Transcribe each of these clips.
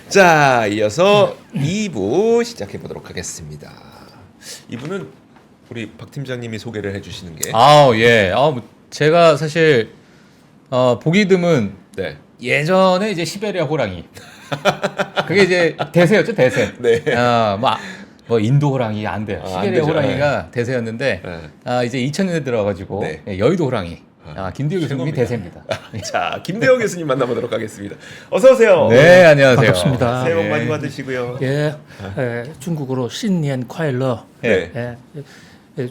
자, 이어서 2부 시작해 보도록 하겠습니다. 2부는 우리 박 팀장님이 소개를 해주시는 게. 예. 제가 사실 보기 드문 네. 예전에 이제 시베리아 호랑이. 그게 이제 대세였죠, 대세. 네. 뭐 인도 호랑이 안 돼요. 안 시베리아 되죠. 호랑이가 대세였는데 네. 이제 2000년대 들어가지고 네. 여의도 호랑이. 김대우 교수님이 최고입니다. 대세입니다. 자, 김대호 교수님 만나보도록 하겠습니다. 어서 오세요. 네, 안녕하세요. 반갑습니다. 새해 복 많이 예. 받으시고요. 중국어로 신년 콰일러. 네.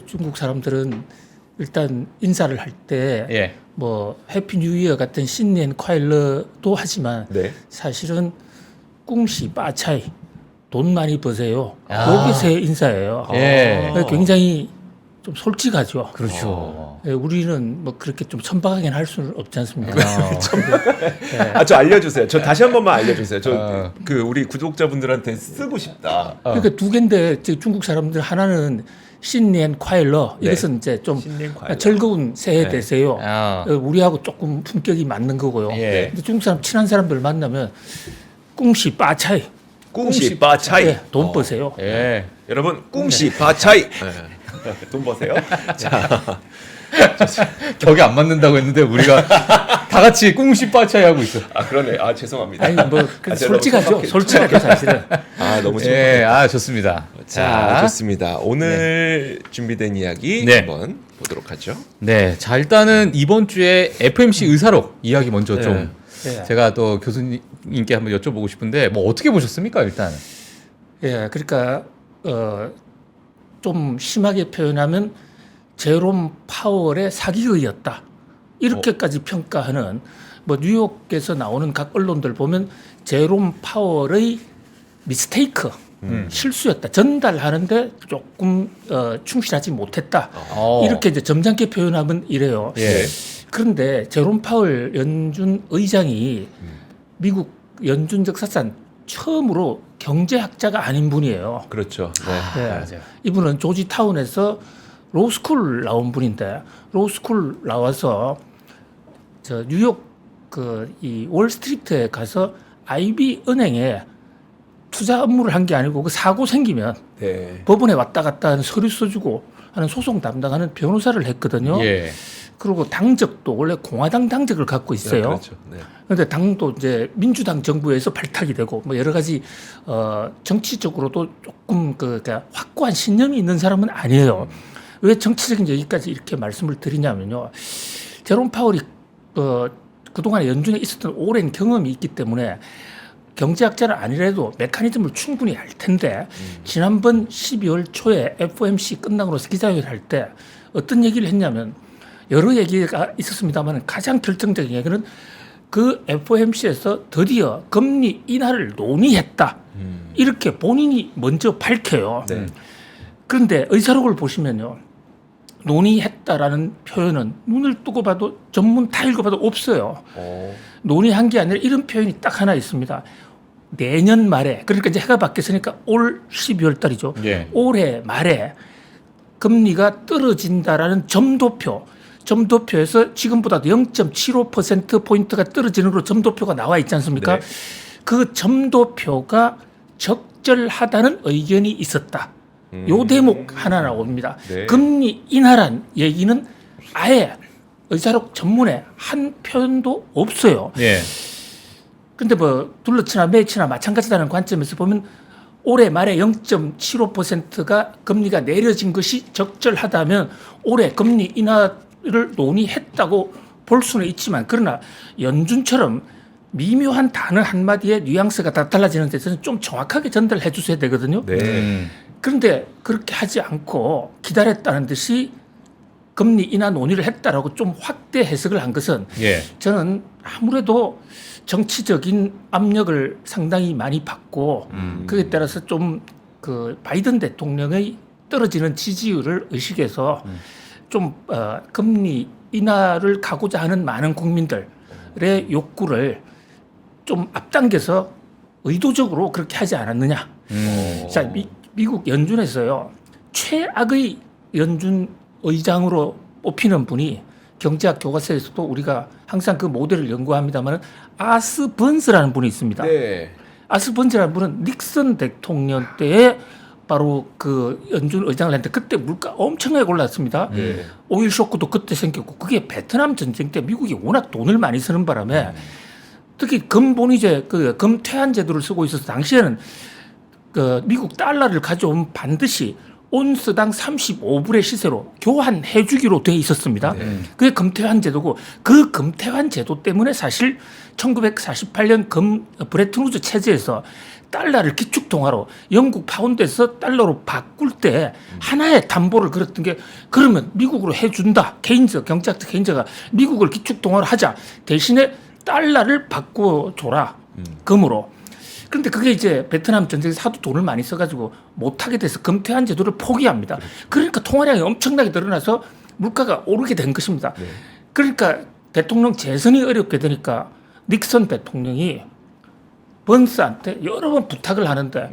중국 사람들은 일단 인사를 할 때 예. 뭐 해피 뉴 이어 같은 신년 콰일러도 하지만 네. 사실은 꿍시 빠차이 돈 많이 버세요. 아. 이게 새 인사예요. 예. 굉장히 좀 솔직하죠. 그렇죠. 우리는 뭐 그렇게 좀 천박하게 할 수는 없지 않습니까? 저 알려주세요. 저 다시 한 번만 알려주세요. 저 어. 그 우리 구독자분들한테 쓰고 싶다. 그러니까 두 개인데 중국 사람들 하나는 신년 콰일러 네. 이것은 이제 좀 신년 콰일러. 즐거운 새해 네. 되세요. 아. 우리하고 조금 품격이 맞는 거고요. 예. 근데 중국 사람 친한 사람들 만나면 꿍시 빠차이 꿍시 바차이. 네, 돈 버세요. 예. 여러분 꿍시 바차이. 네. 돈 버세요. 자, 격이 안 맞는다고 했는데 우리가 다 같이 꿍시 빠차이 하고 있어. 그러네. 죄송합니다. 아니 뭐 제가 솔직하죠. 너무 솔직하죠 사실은. 너무 예, 좋습니다. 자, 좋습니다. 오늘 준비된 이야기 네. 한번 보도록 하죠. 네, 자 일단은 이번 주에 FMC 의사록 이야기 먼저 좀 네. 제가 또 교수님께 한번 여쭤보고 싶은데 뭐 어떻게 보셨습니까 일단? 예, 그러니까 좀 심하게 표현하면 제롬 파월의 사기극이었다. 이렇게까지 평가하는 뭐 뉴욕에서 나오는 각 언론들 보면 제롬 파월의 미스테이크 실수였다. 전달하는데 조금 충실하지 못했다. 이렇게 이제 점잖게 표현하면 이래요. 예. 그런데 제롬 파월 연준 의장이 미국 연준 역사상 처음으로 경제학자가 아닌 분이에요. 그렇죠. 네. 맞아요. 이분은 조지타운에서 로스쿨 나온 분인데 로스쿨 나와서 저 뉴욕 이 월스트리트에 가서 IB 은행에 투자 업무를 한 게 아니고 그 사고 생기면 네. 법원에 왔다 갔다 하는 서류 써주고 하는 소송 담당하는 변호사를 했거든요. 예. 그리고 당적도 원래 공화당 당적을 갖고 있어요. 그렇죠. 네. 그런데 당도 이제 민주당 정부에서 발탁이 되고 뭐 여러 가지 정치적으로도 조금 그러니까 확고한 신념이 있는 사람은 아니에요. 왜 정치적인 얘기까지 이렇게 말씀을 드리냐면요. 제롬 파월이 그동안에 연준에 있었던 오랜 경험이 있기 때문에 경제학자는 아니라도 메커니즘을 충분히 알 텐데 지난번 12월 초에 FOMC 끝나고 나서 기자회견을 할 때 어떤 얘기를 했냐면 여러 얘기가 있었습니다만 가장 결정적인 얘기는 그 FOMC에서 드디어 금리 인하를 논의했다. 이렇게 본인이 먼저 밝혀요. 네. 그런데 의사록을 보시면요. 논의했다라는 표현은 눈을 뜨고 봐도 전문 다 읽어봐도 없어요. 논의한 게 아니라 이런 표현이 딱 하나 있습니다. 내년 말에 그러니까 이제 해가 바뀌었으니까 올 12월 달이죠. 예. 올해 말에 금리가 떨어진다라는 점도표에서 지금보다도 0.75%포인트가 떨어지는 걸로 점도표가 나와 있지 않습니까? 네. 그 점도표가 적절하다는 의견이 있었다. 요 대목 하나 나옵니다. 네. 금리 인하란 얘기는 아예 의사록 전문에 한 표현도 없어요. 예. 근데 뭐 둘러치나 매치나 마찬가지다는 관점에서 보면 올해 말에 0.75%가 금리가 내려진 것이 적절하다면 올해 금리 인하를 논의했다고 볼 수는 있지만 그러나 연준처럼 미묘한 단어 한마디에 뉘앙스가 다 달라지는 데서는 좀 정확하게 전달해 주셔야 되거든요. 네. 그런데 그렇게 하지 않고 기다렸다는 듯이 금리 인하 논의를 했다라고 좀 확대 해석을 한 것은 예. 저는 아무래도 정치적인 압력을 상당히 많이 받고 그에 따라서 좀 그 바이든 대통령의 떨어지는 지지율을 의식해서 좀 금리 인하를 가고자 하는 많은 국민들의 욕구를 좀 앞당겨서 의도적으로 그렇게 하지 않았느냐. 자, 미국 연준에서요 최악의 연준 의장으로 뽑히는 분이 경제학 교과서에서도 우리가 항상 그 모델을 연구합니다만 아스 번스라는 분이 있습니다. 네. 아스번지라는 분은 닉슨 대통령 때에 바로 그 연준 의장을 했는데 그때 물가 엄청나게 올랐습니다. 네. 오일 쇼크도 그때 생겼고 그게 베트남 전쟁 때 미국이 워낙 돈을 많이 쓰는 바람에 특히 금본위제 그 금퇴한 제도를 쓰고 있어서 당시에는 그 미국 달러를 가져오면 반드시 온스당 35불의 시세로 교환해 주기로 돼 있었습니다. 그게 금태환 제도고 그 금태환 제도 때문에 사실 1948년 브레튼 우즈 체제에서 달러를 기축통화로 영국 파운드에서 달러로 바꿀 때 하나의 담보를 걸었던 게 그러면 미국으로 해준다. 경제학자 케인즈가 미국을 기축통화로 하자. 대신에 달러를 바꿔줘라. 금으로. 그런데 그게 이제 베트남 전쟁에서 하도 돈을 많이 써가지고 못하게 돼서 금태환 제도를 포기합니다. 그러니까 통화량이 엄청나게 늘어나서 물가가 오르게 된 것입니다. 그러니까 대통령 재선이 어렵게 되니까 닉슨 대통령이 번스한테 여러 번 부탁을 하는데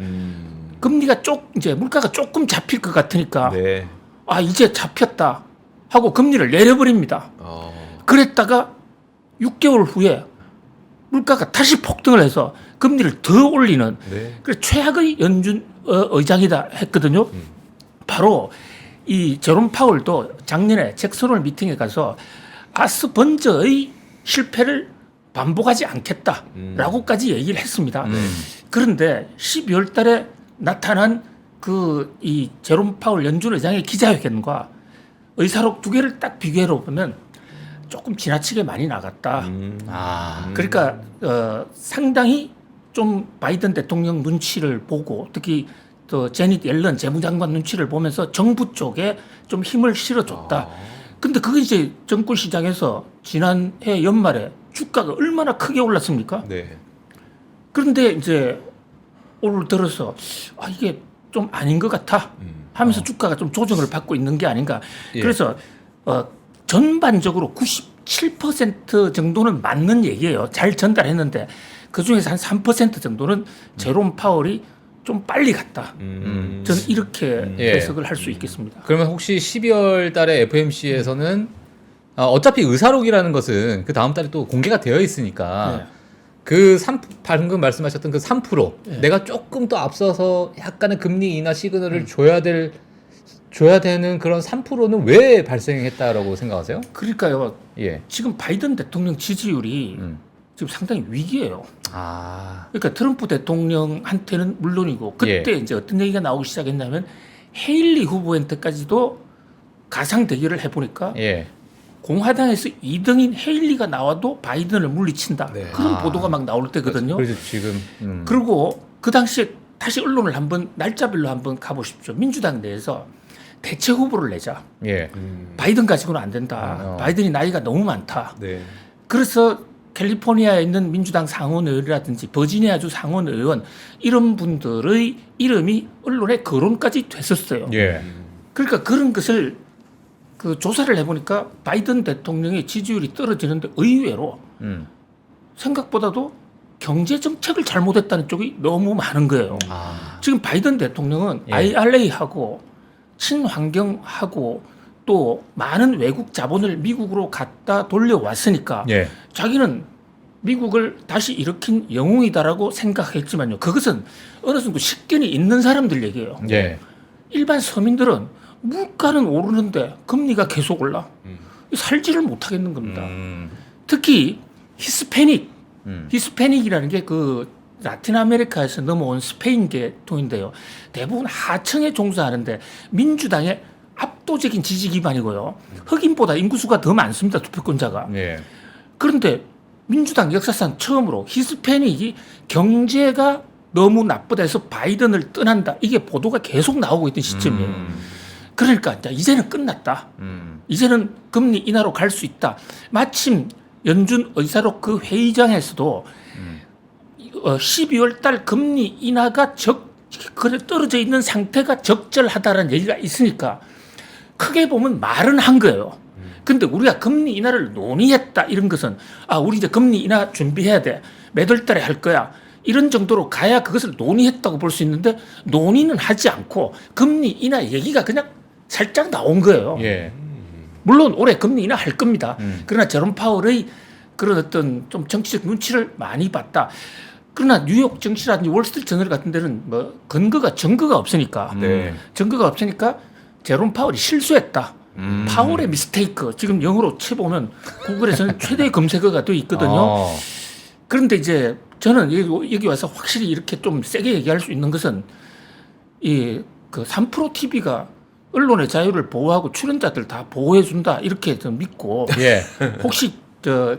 금리가 이제 물가가 조금 잡힐 것 같으니까 네. 아 이제 잡혔다 하고 금리를 내려버립니다. 그랬다가 6개월 후에 물가가 다시 폭등을 해서 금리를 더 올리는 네. 그래서 최악의 연준 의장이다 했거든요. 바로 이 제롬 파월도 작년에 잭슨홀 미팅에 가서 아스번저의 실패를 반복하지 않겠다라고까지 얘기를 했습니다. 그런데 12월 달에 나타난 그 이 제롬 파월 연준 의장의 기자회견과 의사록 두 개를 딱 비교해 보면 조금 지나치게 많이 나갔다. 그러니까 상당히 좀 바이든 대통령 눈치를 보고 특히 또 제닛 옐런 재무장관 눈치를 보면서 정부 쪽에 좀 힘을 실어줬다. 근데 그게 이제 정권 시장에서 지난해 연말에 주가가 얼마나 크게 올랐습니까? 네. 그런데 이제 올 들어서 아 이게 좀 아닌 것 같아 하면서 주가가 좀 조정을 받고 있는 게 아닌가. 예. 그래서 전반적으로 97% 정도는 맞는 얘기예요. 잘 전달했는데 그 중에서 한 3% 정도는 제롬 파월이 좀 빨리 갔다. 저는 이렇게 예. 해석을 할 수 있겠습니다. 그러면 혹시 12월 달에 FMC에서는 어차피 의사록이라는 것은 그 다음 달에 또 공개가 되어 있으니까 네. 그 방금 말씀하셨던 그 3% 내가 조금 더 앞서서 약간의 금리 인하 시그널을 줘야 되는 그런 3%는 왜 발생했다라고 생각하세요? 그러니까요. 예. 지금 바이든 대통령 지지율이 지금 상당히 위기예요. 그러니까 트럼프 대통령한테는 물론이고 그때 이제 어떤 얘기가 나오기 시작했냐면 헤일리 후보한테까지도 가상 대결을 해보니까 예. 공화당에서 2등인 헤일리가 나와도 바이든을 물리친다. 네. 그런 보도가 막 나올 때거든요. 그래서 지금 그리고 그 당시에 다시 언론을 한번 날짜별로 한번 가보십시오. 민주당 내에서 대체 후보를 내자. 예. 바이든 가지고는 안 된다. 바이든이 나이가 너무 많다. 네. 그래서 캘리포니아에 있는 민주당 상원 의원이라든지 버지니아주 상원 의원 이런 분들의 이름이 언론에 거론까지 됐었어요. 예. 그러니까 그런 것을 그 조사를 해보니까 바이든 대통령의 지지율이 떨어지는데 의외로 생각보다도 경제 정책을 잘못했다는 쪽이 너무 많은 거예요. 지금 바이든 대통령은 예. IRA하고 친환경하고 또 많은 외국 자본을 미국으로 갖다 돌려왔으니까 예. 자기는 미국을 다시 일으킨 영웅이다라고 생각했지만요. 그것은 어느 정도 식견이 있는 사람들 얘기예요. 예. 일반 서민들은 물가는 오르는데 금리가 계속 올라. 살지를 못하겠는 겁니다. 특히 히스패닉이라는 게 그 라틴 아메리카에서 넘어온 스페인 계통인데요. 대부분 하층에 종사하는데 민주당의 압도적인 지지 기반이고요. 흑인보다 인구수가 더 많습니다. 투표권자가. 예. 그런데 민주당 역사상 처음으로 히스패닉이 경제가 너무 나쁘다 해서 바이든을 떠난다. 이게 보도가 계속 나오고 있던 시점이에요. 그러니까 이제는 끝났다. 이제는 금리 인하로 갈 수 있다. 마침 연준 의사록 그 회의장에서도 12월 달 금리 인하가 떨어져 있는 상태가 적절하다는 얘기가 있으니까 크게 보면 말은 한 거예요. 근데 우리가 금리 인하를 논의했다 이런 것은 우리 이제 금리 인하 준비해야 돼. 몇 월 달에 할 거야. 이런 정도로 가야 그것을 논의했다고 볼 수 있는데 논의는 하지 않고 금리 인하 얘기가 그냥 살짝 나온 거예요. 예. 물론 올해 금리 인하 할 겁니다. 그러나 제롬 파월의 그런 어떤 좀 정치적 눈치를 많이 봤다. 그러나 뉴욕 증시라든지 월스트리트 저널 같은 데는 뭐 증거가 없으니까 네. 증거가 없으니까 제롬 파월이 실수했다. 파월의 미스테이크 지금 영어로 쳐보면 구글에서는 최대 검색어가 돼 있거든요. 어. 그런데 이제 저는 여기 와서 확실히 이렇게 좀 세게 얘기할 수 있는 것은 이 그 3프로 TV가 언론의 자유를 보호하고 출연자들 다 보호해준다 이렇게 좀 믿고 예. 혹시 저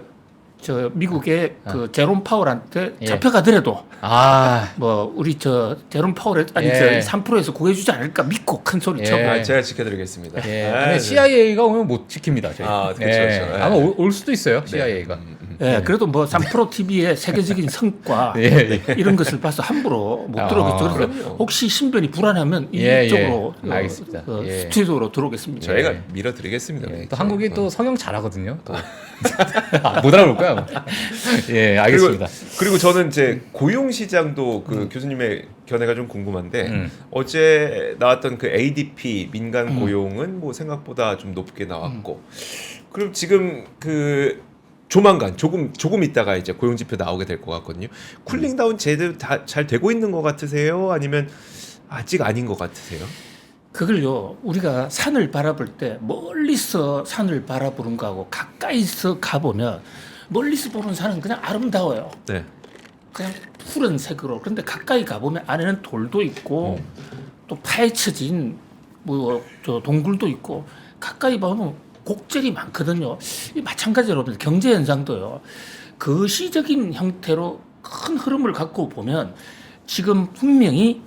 미국의 그 제롬 파월한테 예. 잡혀가더라도 아. 뭐 우리 제롬 파월에 아니 예. 저 3%에서 구해주지 않을까 믿고 큰 소리 쳐고 예. 제가 지켜드리겠습니다. 예. 아, 근데 네. CIA가 오면 못 지킵니다. 저희. 아, 그쵸, 예. 그쵸. 예. 아마 올 수도 있어요. CIA가. 예, 그래도 뭐 3프로 TV의 세계적인 성과 예, 이런 것을 봐서 함부로 못 들어오겠죠. 그래서 그럼요. 혹시 신변이 불안하면 예, 이쪽으로 예. 알겠습니다. 예. 스튜디오로 들어오겠습니다. 저희가 예. 밀어드리겠습니다. 예. 또 한국이 또 성형 잘하거든요. 또. 못 알아볼 거야. 아마. 예, 알겠습니다. 그리고 저는 이제 고용 시장도 그 교수님의 견해가 좀 궁금한데 어제 나왔던 그 ADP 민간 고용은 뭐 생각보다 좀 높게 나왔고 그리고 지금 그 조만간 조금 있다가 이제 고용 지표 나오게 될 것 같거든요. 쿨링 다운 제대로 다 잘 되고 있는 것 같으세요? 아니면 아직 아닌 것 같으세요? 그걸요 우리가 산을 바라볼 때 멀리서 산을 바라보는 거하고 가까이서 가보면 멀리서 보는 산은 그냥 아름다워요. 네. 그냥 푸른색으로. 그런데 가까이 가보면 안에는 돌도 있고 또 파헤쳐진 뭐 저 동굴도 있고 가까이 보면 곡절이 많거든요. 이 마찬가지로 경제 현상도요. 거시적인 형태로 큰 흐름을 갖고 보면 지금 분명히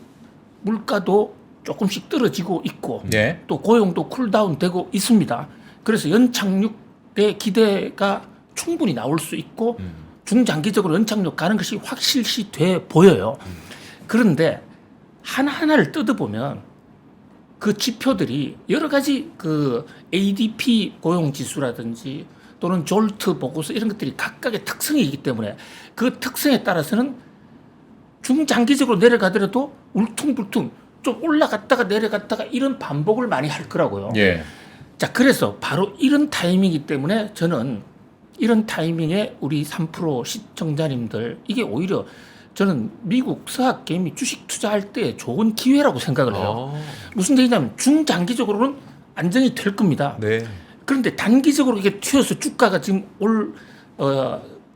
물가도 조금씩 떨어지고 있고 네. 또 고용도 쿨다운 되고 있습니다. 그래서 연착륙의 기대가 충분히 나올 수 있고 중장기적으로 연착륙 가는 것이 확실시 돼 보여요. 그런데 하나하나를 뜯어보면 그 지표들이 여러 가지 그 ADP 고용 지수라든지 또는 졸트 보고서 이런 것들이 각각의 특성이 있기 때문에 그 특성에 따라서는 중장기적으로 내려가더라도 울퉁불퉁 좀 올라갔다가 내려갔다가 이런 반복을 많이 할 거라고요. 예. 자, 그래서 바로 이런 타이밍이기 때문에 저는 이런 타이밍에 우리 3% 시청자님들 이게 오히려 저는 미국 서학 개미 주식 투자할 때 좋은 기회라고 생각을 해요. 무슨 얘기냐면 중장기적으로는 안정이 될 겁니다. 네. 그런데 단기적으로 이게 튀어서 주가가 지금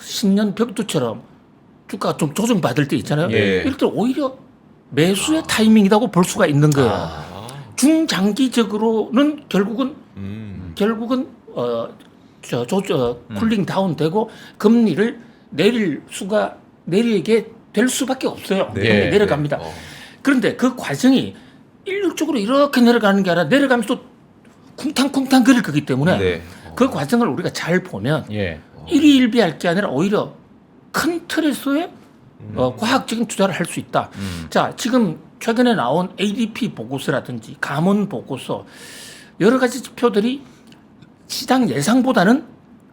신년 벽두처럼 주가가 좀 조정받을 때 있잖아요. 예. 이럴 때 오히려 매수의 타이밍이라고 볼 수가 있는 거예요. 중장기적으로는 결국은 쿨링 다운 되고 금리를 내리게 될 수밖에 없어요. 네. 금리 내려갑니다. 네. 그런데 그 과정이 일률적으로 이렇게 내려가는 게 아니라 내려가면서 쿵탕쿵탕 거릴 거기 때문에 네. 그 과정을 우리가 잘 보면 예. 일희일비할 게 아니라 오히려 큰 틀에서의 과학적인 투자를 할 수 있다. 자, 지금 최근에 나온 ADP 보고서라든지 감원 보고서 여러 가지 지표들이 시장 예상보다는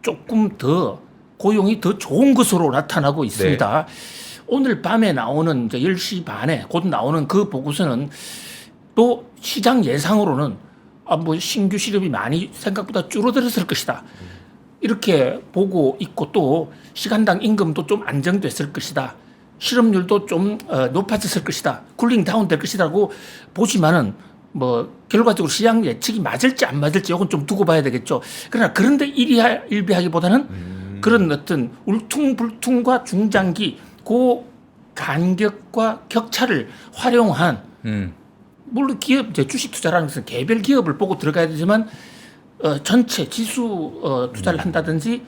조금 더 고용이 더 좋은 것으로 나타나고 있습니다. 오늘 밤에 나오는 이제 10시 반에 곧 나오는 그 보고서는 또 시장 예상으로는 뭐 신규 실업이 많이 생각보다 줄어들었을 것이다. 이렇게 보고 있고 또 시간당 임금도 좀 안정됐을 것이다. 실업률도 좀 높아졌을 것이다. 쿨링 다운 될 것이라고 보지만은 뭐 결과적으로 시장 예측이 맞을지 안 맞을지 이건 좀 두고 봐야 되겠죠. 그러나 그런데 일비하기보다는 그런 어떤 울퉁불퉁과 중장기 그 간격과 격차를 활용한 물론 기업 이제 주식 투자라는 것은 개별 기업을 보고 들어가야 되지만 전체 지수 투자를 한다든지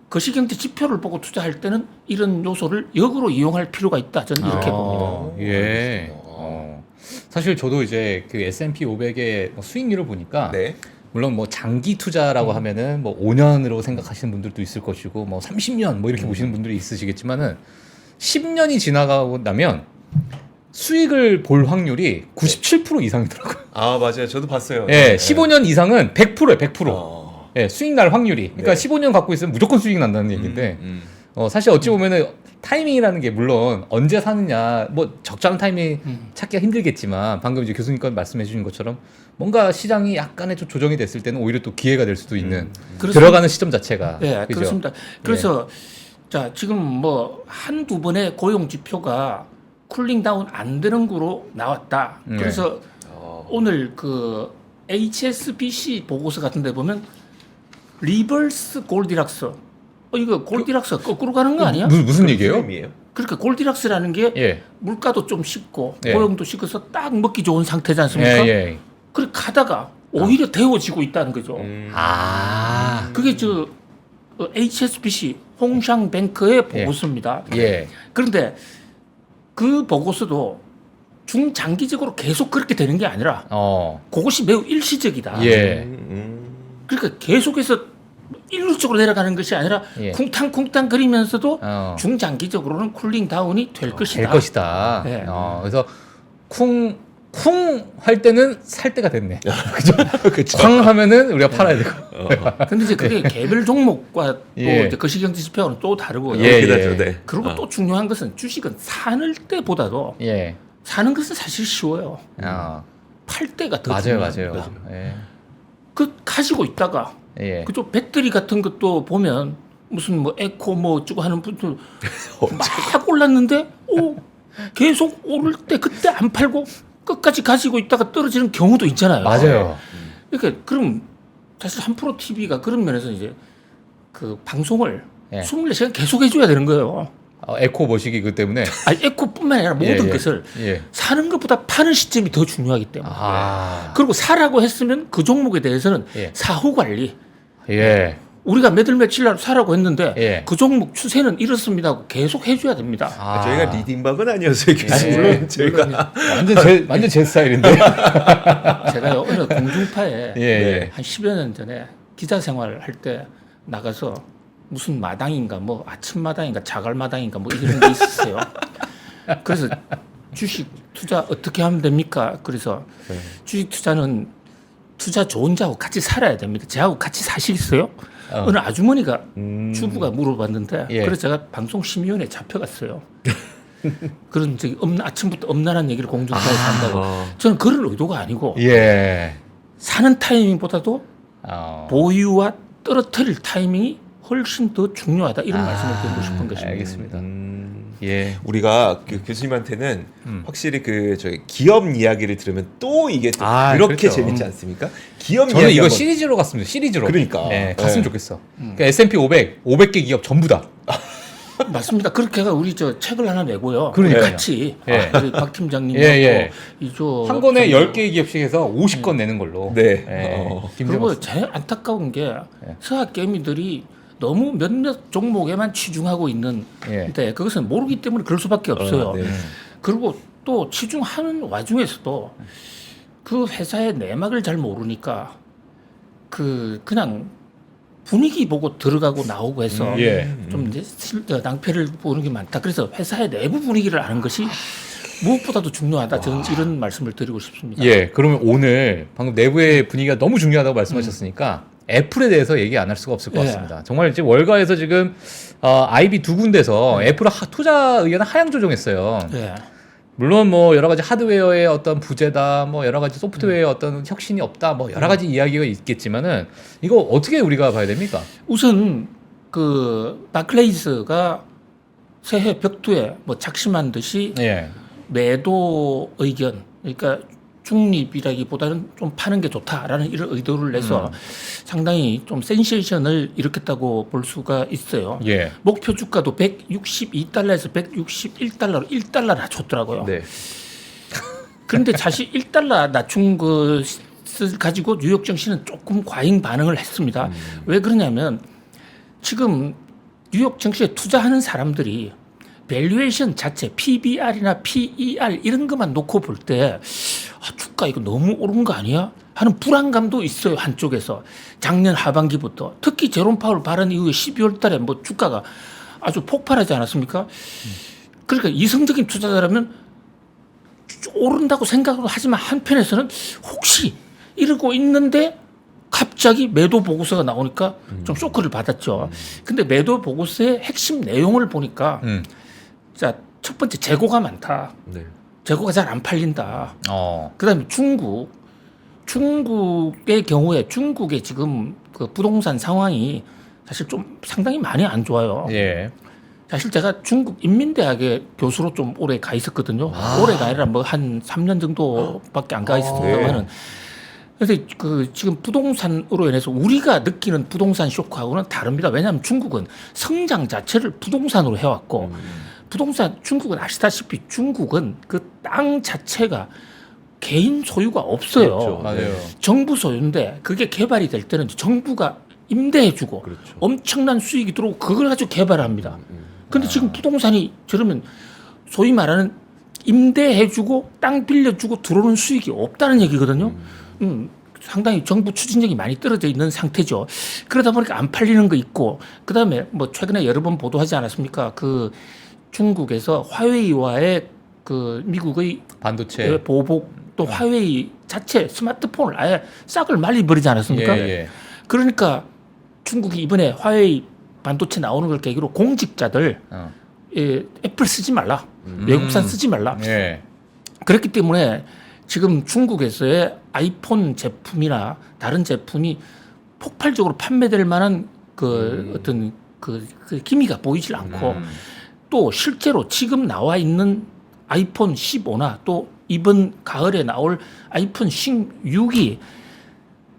거시경제 지표를 보고 투자할 때는 이런 요소를 역으로 이용할 필요가 있다. 저는 이렇게 봅니다. 예. 사실 저도 이제 그 S&P 500의 수익률을 보니까 네. 물론 뭐 장기 투자라고 하면은 뭐 5년으로 생각하시는 분들도 있을 것이고 뭐 30년 뭐 이렇게 보시는 분들이 있으시겠지만은 10년이 지나가고 나면 수익을 볼 확률이 97% 이상이더라고요. 아 맞아요. 저도 봤어요. 예, 15년 이상은 100%예요, 100%. 예, 수익 날 확률이. 그러니까 네. 15년 갖고 있으면 무조건 수익 난다는 얘기인데, 사실 어찌 보면은 타이밍이라는 게 물론 언제 사느냐, 뭐 적절한 타이밍 찾기가 힘들겠지만 방금 이제 교수님께서 말씀해 주신 것처럼 뭔가 시장이 약간의 좀 조정이 됐을 때는 오히려 또 기회가 될 수도 있는 그렇습니다. 들어가는 시점 자체가. 네, 그죠? 그렇습니다. 그래서 자, 지금 뭐 한두 번의 고용 지표가 쿨링 다운 안 되는 거로 나왔다. 네. 그래서 오늘 그 HSBC 보고서 같은 데 보면 리버스 골디락스. 이거 골디락스가 거꾸로 가는 거 아니야? 무슨 얘기예요? 의미예요? 그러니까 골디락스라는 게 예. 물가도 좀 식고 예. 고용도 식어서 딱 먹기 좋은 상태지 않습니까? 예. 그렇게 가다가 오히려 데워지고 있다는 거죠. 아. 그게 저 HSBC 홍샹뱅크의 보고서입니다. 예. 그런데 그 보고서도 중장기적으로 계속 그렇게 되는 게 아니라 그것이 매우 일시적이다. 예. 그러니까 계속해서 일률적으로 내려가는 것이 아니라 예. 쿵탕쿵탕 거리면서도 중장기적으로는 쿨링 다운이 될 것이다. 될 것이다. 네. 그래서 쿵 할 때는 살 때가 됐네. 그죠? 쾅 하면은 우리가 팔아야 되고. 근데 이제 그게 개별 종목과 또 예. 이제 거시경제 지표는 또 다르고요. 예, 그렇죠. 예. 네. 그리고 또 중요한 것은 주식은 사는 때보다도 예. 사는 것은 사실 쉬워요. 팔 때가 더 맞아요, 중요한 맞아요. 거죠. 예. 그 가지고 있다가 예. 그쪽 배터리 같은 것도 보면 무슨 뭐 에코 뭐 어쩌고 하는 분들 막 올랐는데 계속 오를 때 그때 안 팔고 끝까지 가지고 있다가 떨어지는 경우도 있잖아요. 맞아요. 그러니까 그럼 사실 3프로 TV가 그런 면에서 이제 그 방송을 예. 24시간 계속 해줘야 되는 거예요. 에코 머시기 그 때문에. 아니 에코뿐만 아니라 모든 예. 것을 예. 사는 것보다 파는 시점이 더 중요하기 때문에. 그리고 사라고 했으면 그 종목에 대해서는 예. 사후 관리. 예. 우리가 몇월 며칠 날 사라고 했는데 예. 그 종목 추세는 이렇습니다 하고 계속 해줘야 됩니다. 저희가 리딩박은 아니었어요, 교수님. 물론 저희가 완전 제 스타일인데. 제가요 어느 공중파에 예. 한 10여 년 전에 기자 생활을 할 때 나가서 무슨 마당인가 뭐 아침마당인가 자갈마당인가 뭐 이런 게 있었어요. 그래서 주식 투자 어떻게 하면 됩니까? 그래서 주식 투자는 투자 좋은 자하고 같이 살아야 됩니다. 저하고 같이 사시겠어요? 어느 아주머니가 주부가 물어봤는데 예. 그래서 제가 방송심의위원회에 잡혀갔어요. 그런 저기 아침부터 엄란한 얘기를 공중파에서 한다고. 저는 그런 의도가 아니고 예. 사는 타이밍보다도 보유와 떨어뜨릴 타이밍이 훨씬 더 중요하다 이런 말씀을 드리고 싶은 것입니다. 알겠습니다. 예. 우리가 그 교수님한테는 확실히 그 저희 기업 이야기를 들으면 또 이게 또 그렇게 그렇죠. 재밌지 않습니까? 기업 저는 이야기 이거 한번- 시리즈로 갔습니다. 시리즈로. 그러니까. 예, 갔으면 네. 좋겠어. 그러니까 S&P 500개 기업 전부 다. 맞습니다. 그렇게 해가 우리 저 책을 하나 내고요. 그러니까요. 같이 예. 우리 박 팀장님하고 예. 이조 한 권에 10개 기업씩 해서 50건 내는 걸로. 네. 그리고 제일 안타까운 게 서학 개미들이 너무 몇몇 종목에만 치중하고 있는데 그것은 모르기 때문에 그럴 수밖에 없어요. 네. 그리고 또 치중하는 와중에서도 그 회사의 내막을 잘 모르니까 그냥 분위기 보고 들어가고 나오고 해서 좀 이제 낭패를 보는 게 많다. 그래서 회사의 내부 분위기를 아는 것이 무엇보다도 중요하다. 저는 이런 말씀을 드리고 싶습니다. 예. 그러면 오늘 방금 내부의 분위기가 너무 중요하다고 말씀하셨으니까 애플에 대해서 얘기 안 할 수가 없을 것 같습니다. 정말 지금 월가에서 지금 IB 두 군데서 애플 투자 의견을 하향 조정했어요. 예. 물론 뭐 여러 가지 하드웨어의 어떤 부재다, 뭐 여러 가지 소프트웨어의 어떤 혁신이 없다, 뭐 여러 가지 이야기가 있겠지만은 이거 어떻게 우리가 봐야 됩니까? 우선 그 바클레이스가 새해 벽두에 뭐 작심한 듯이 매도 의견, 그러니까 중립이라기보다는 좀 파는 게 좋다라는 이런 의도를 내서 상당히 좀 센세이션을 일으켰다고 볼 수가 있어요. 목표 주가도 162달러에서 161달러로 1달러 낮췄더라고요. 네. 그런데 사실 1달러 낮춘 것을 가지고 뉴욕 증시는 조금 과잉 반응을 했습니다. 왜 그러냐면 지금 뉴욕 증시에 투자하는 사람들이 밸류에이션 자체, PBR이나 PER 이런 것만 놓고 볼 때 주가 이거 너무 오른 거 아니야? 하는 불안감도 있어요. 한쪽에서. 작년 하반기부터. 특히 제롬 파월 발언 이후에 12월 달에 뭐 주가가 아주 폭발하지 않았습니까? 그러니까 이성적인 투자자라면 오른다고 생각을 하지만 한편에서는 혹시 이러고 있는데 갑자기 매도 보고서가 나오니까 좀 쇼크를 받았죠. 근데 매도 보고서의 핵심 내용을 보니까 자, 첫 번째 재고가 많다. 네. 재고가 잘 안 팔린다. 그다음에 중국의 경우에 중국의 지금 그 부동산 상황이 사실 좀 상당히 많이 안 좋아요. 사실 제가 중국 인민대학에 교수로 좀 오래 가 있었거든요. 오래가 아니라 뭐 한 3년 정도밖에 안 가 있었다면은. 그래서 그 지금 부동산으로 인해서 우리가 느끼는 부동산 쇼크하고는 다릅니다. 왜냐하면 중국은 성장 자체를 부동산으로 해왔고 중국은 아시다시피 중국은 그 땅 자체가 개인 소유가 없어요. 그렇죠. 맞아요. 정부 소유인데 그게 개발이 될 때는 정부가 임대해주고 그렇죠. 엄청난 수익이 들어오고 그걸 가지고 개발합니다. 근데 지금 부동산이 저러면 소위 말하는 임대해주고 땅 빌려주고 들어오는 수익이 없다는 얘기거든요. 상당히 정부 추진력이 많이 떨어져 있는 상태죠. 그러다 보니까 안 팔리는 거 있고, 그 다음에 뭐 최근에 여러 번 보도하지 않았습니까? 그 중국에서 화웨이와의 그 미국의 반도체. 보복 또 화웨이 자체 스마트폰을 아예 싹을 말리버리지 않았습니까? 예. 그러니까 중국이 이번에 화웨이 반도체 나오는 걸 계기로 공직자들 애플 쓰지 말라, 외국산 쓰지 말라. 예. 그렇기 때문에 지금 중국에서의 아이폰 제품이나 다른 제품이 폭발적으로 판매될 만한 그 어떤 그 기미가 보이질 않고 또 실제로 지금 나와 있는 아이폰 15나 또 이번 가을에 나올 아이폰 16이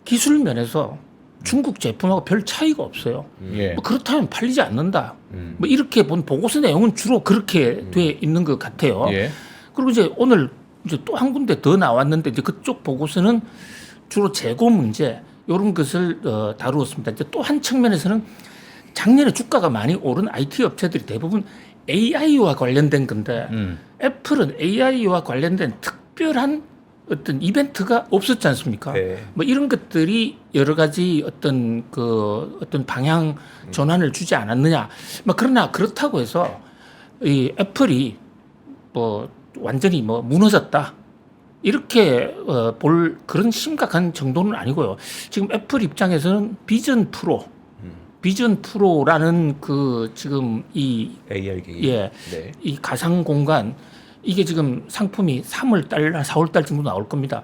기술 면에서 중국 제품하고 별 차이가 없어요. 예. 뭐 그렇다면 팔리지 않는다. 뭐 이렇게 본 보고서 내용은 주로 그렇게 돼 있는 것 같아요. 예. 그리고 이제 오늘 이제 또 한 군데 더 나왔는데 이제 그쪽 보고서는 주로 재고 문제 이런 것을 다루었습니다. 이제 또 한 측면에서는 작년에 주가가 많이 오른 IT 업체들이 대부분 AI와 관련된 건데 애플은 AI와 관련된 특별한 어떤 이벤트가 없었지 않습니까? 네. 뭐 이런 것들이 여러 가지 어떤 방향 전환을 주지 않았느냐. 뭐 그러나 그렇다고 해서 이 애플이 뭐 완전히 뭐 무너졌다. 이렇게 볼 그런 심각한 정도는 아니고요. 지금 애플 입장에서는 비전 프로라는 그 지금 이 AR 기기. 예, 네. 이 가상 공간 이게 지금 상품이 3월달, 4월달 정도 나올 겁니다.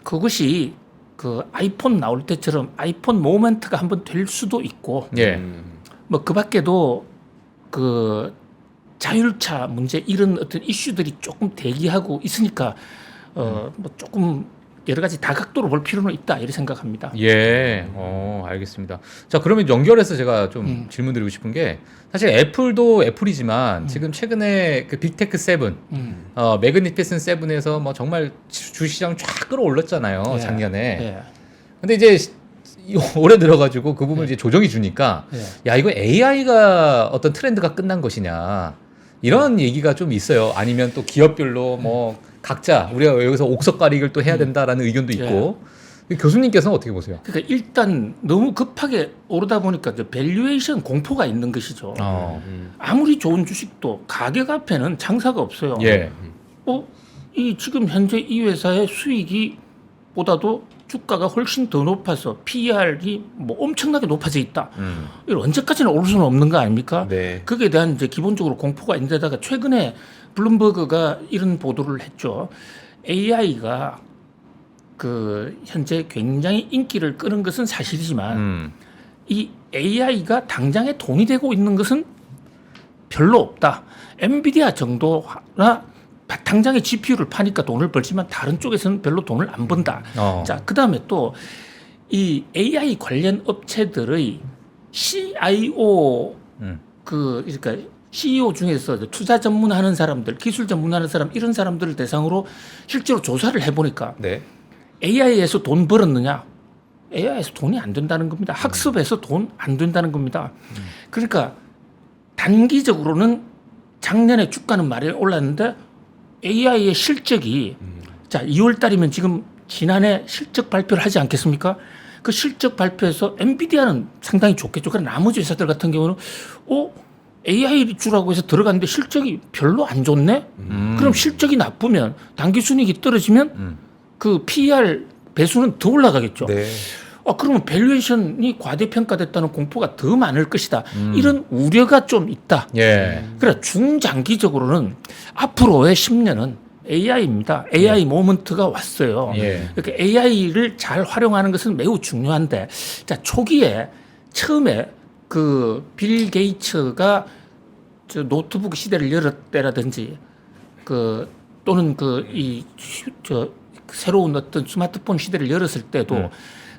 그것이 그 아이폰 나올 때처럼 아이폰 모멘트가 한번 될 수도 있고, 예. 뭐 그 밖에도 그 자율차 문제 이런 어떤 이슈들이 조금 대기하고 있으니까 뭐 조금 여러 가지 다각도로 볼 필요는 있다 이렇게 생각합니다. 예. 알겠습니다. 자, 그러면 연결해서 제가 좀 질문드리고 싶은 게 사실 애플도 애플이지만 지금 최근에 그 빅테크 7, 매그니피센 7에서 뭐 정말 주시장 쫙 끌어올렸잖아요. 예. 작년에. 예. 근데 이제 올해 들어가지고 그 부분을 이제 조정이 주니까 야, 이거 AI가 어떤 트렌드가 끝난 것이냐. 이런 얘기가 좀 있어요. 아니면 또 기업별로 뭐 각자 우리가 여기서 옥석 가리기를 또 해야 된다라는 의견도 있고. 교수님께서는 어떻게 보세요? 그러니까 일단 너무 급하게 오르다 보니까 밸류에이션 공포가 있는 것이죠. 아무리 좋은 주식도 가격 앞에는 장사가 없어요. 예. 이 지금 현재 이 회사의 수익이 보다도 주가가 훨씬 더 높아서 PER이 뭐 엄청나게 높아져 있다. 이걸 언제까지나 오를 수는 없는 거 아닙니까? 네. 거기에 대한 이제 기본적으로 공포가 있는데다가 최근에 블룸버그가 이런 보도를 했죠. AI가 그 현재 굉장히 인기를 끄는 것은 사실이지만 이 AI가 당장에 돈이 되고 있는 것은 별로 없다. 엔비디아 정도나 당장에 GPU를 파니까 돈을 벌지만 다른 쪽에서는 별로 돈을 안 번다. 자, 그다음에 또 이 AI 관련 업체들의 CIO 그러니까 CEO 중에서 투자 전문하는 사람들, 기술 전문하는 사람 이런 사람들을 대상으로 실제로 조사를 해보니까 네. AI에서 돈 벌었느냐? AI에서 돈이 안 된다는 겁니다. 학습에서 돈 안 된다는 겁니다. 그러니까 단기적으로는 작년에 주가는 많이 올랐는데 AI의 실적이 자 2월 달이면 지금 지난해 실적 발표를 하지 않겠습니까? 그 실적 발표에서 엔비디아는 상당히 좋겠죠. 그러나 나머지 회사들 같은 경우는 AI 주라고 해서 들어갔는데 실적이 별로 안 좋네? 그럼 실적이 나쁘면 당기순이익이 떨어지면 그 PER 배수는 더 올라가겠죠. 네. 그러면 밸류에이션이 과대평가됐다는 공포가 더 많을 것이다. 이런 우려가 좀 있다. 예. 그래 중장기적으로는 앞으로의 10년은 AI입니다. AI 모먼트가 왔어요. 예. 그러니까 AI를 잘 활용하는 것은 매우 중요한데, 자 초기에 처음에 그 빌 게이츠가 저 노트북 시대를 열었다라든지 그 또는 그 이 저 새로운 어떤 스마트폰 시대를 열었을 때도